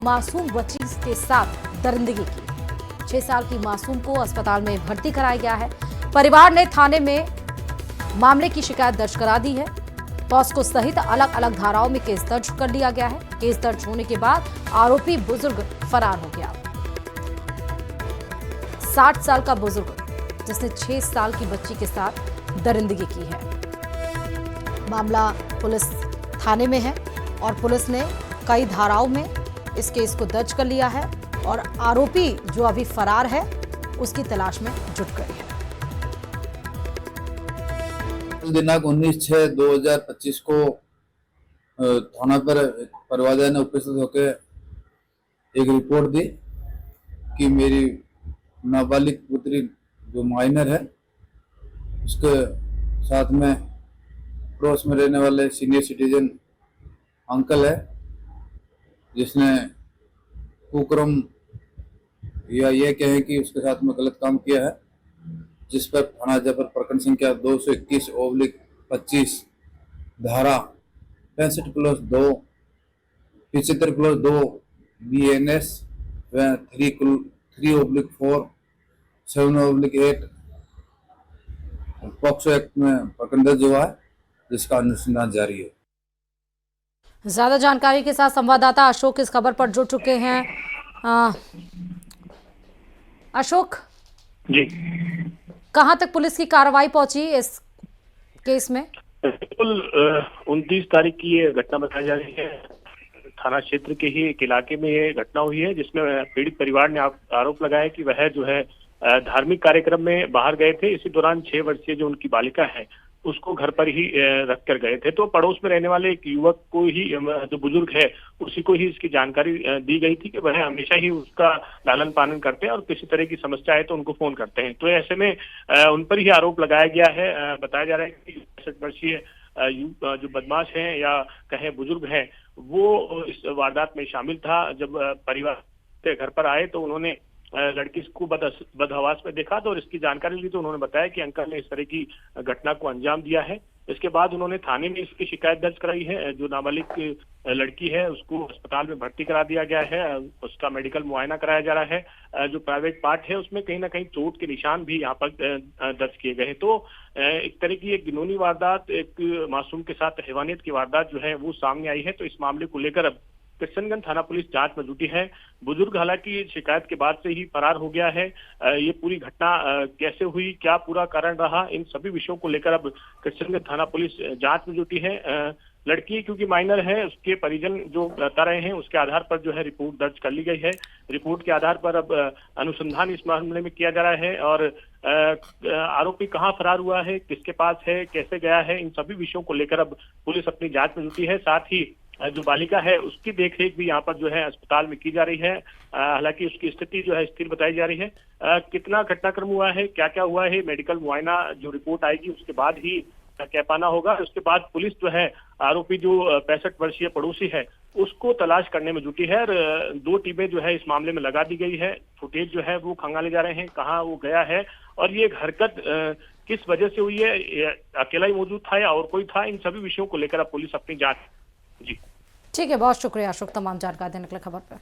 मासूम बच्ची के साथ दरिंदगी की। 6 साल की मासूम को अस्पताल में भर्ती कराया गया है। परिवार ने थाने में मामले की शिकायत दर्ज करा दी है। पॉस्को सहित अलग अलग धाराओं में केस दर्ज कर लिया गया है। केस दर्ज होने के बाद आरोपी बुजुर्ग फरार हो गया। 60 साल का बुजुर्ग जिसने 6 साल की बच्ची के साथ दरिंदगी की है। मामला पुलिस थाने में है और पुलिस ने कई धाराओं में इस केस को दर्ज कर लिया है और आरोपी जो अभी फरार है उसकी तलाश में जुट गई है। दिनांक 19/6/2025 को थाना पर परिवार ने उपस्थित होकर एक रिपोर्ट दी कि मेरी नाबालिग पुत्री जो माइनर है उसके साथ में पड़ोस में रहने वाले सीनियर सिटीजन अंकल है जिसने कुकर्म या ये कहें कि उसके साथ में गलत काम किया है, जिस पर थाना जफर प्रखंड संख्या 221/25 धारा 65+2 75+2 BNS व 3/4 7/8 पॉक्सो एक्ट में प्रकरण दर्ज हुआ है, जिसका अनुसंधान जारी है। ज्यादा जानकारी के साथ संवाददाता अशोक इस खबर पर जुड़ चुके हैं। अशोक जी, कहां तक पुलिस की कार्रवाई पहुंची इस केस में? बिल्कुल 29 तारीख की ये घटना बताई जा रही है। थाना क्षेत्र के ही एक इलाके में ये घटना हुई है, जिसमें पीड़ित परिवार ने आरोप लगाया कि वह जो है धार्मिक कार्यक्रम में बाहर गए थे। इसी दौरान 6 वर्षीय जो उनकी बालिका है उसको घर पर ही रख कर गए थे। तो पड़ोस में रहने वाले एक युवक को ही, जो बुजुर्ग है, उसी को ही इसकी जानकारी दी गई थी कि वह हमेशा ही उसका लालन पालन करते हैं और किसी तरह की समस्या है तो उनको फोन करते हैं। तो ऐसे में उन पर ही आरोप लगाया गया है। बताया जा रहा है कि 65 वर्षीय जो बदमाश हैं या कहें बुजुर्ग हैं, वो इस वारदात में शामिल था। जब परिवार के घर पर आए तो उन्होंने लड़की को बदहवास में देखा तो इसकी जानकारी ली तो उन्होंने बताया कि अंकल ने इस तरह की घटना को अंजाम दिया है। इसके बाद उन्होंने थाने में इसकी शिकायत दर्ज कराई है। जो नाबालिग लड़की है उसको अस्पताल में भर्ती करा दिया गया है। उसका मेडिकल मुआयना कराया जा रहा है। जो प्राइवेट पार्ट है उसमें कहीं ना कहीं चोट के निशान भी यहाँ पर दर्ज किए गए हैं। तो एक तरह की एक घिनौनी वारदात, एक मासूम के साथ हैवानियत की वारदात जो है वो सामने आई है। तो इस मामले को लेकर अब किशनगंज थाना पुलिस जांच में जुटी है। बुजुर्ग हालांकि शिकायत के बाद से ही फरार हो गया है। ये पूरी घटना कैसे हुई, क्या पूरा कारण रहा, इन सभी विषयों को लेकर अब किशनगंज थाना पुलिस जांच में जुटी है। लड़की क्योंकि माइनर है, उसके परिजन जो बता रहे हैं उसके आधार पर जो है रिपोर्ट दर्ज कर ली गई है। रिपोर्ट के आधार पर अब अनुसंधान इस मामले में किया जा रहा है और आरोपी कहां फरार हुआ है, किसके पास है, कैसे गया है, इन सभी विषयों को लेकर अब पुलिस अपनी जांच में जुटी है। साथ ही जो बालिका है उसकी देखरेख भी यहाँ पर जो है अस्पताल में की जा रही है। हालांकि उसकी स्थिति जो है स्थिर बताई जा रही है। कितना घटनाक्रम हुआ है, क्या क्या हुआ है, मेडिकल मुआयना जो रिपोर्ट आएगी उसके बाद ही कह पाना होगा। उसके बाद पुलिस जो है आरोपी जो 65 वर्षीय पड़ोसी है उसको तलाश करने में जुटी है और 2 टीमें जो है इस मामले में लगा दी गई है। फुटेज जो है वो खंगाले जा रहे हैं, कहाँ वो गया है और ये हरकत किस वजह से हुई है, अकेला ही मौजूद था या और कोई था, इन सभी विषयों को लेकर अब पुलिस अपनी जांच। जी ठीक है, बहुत शुक्रिया अशोक तमाम जानकारी देने के लिए खबर पर।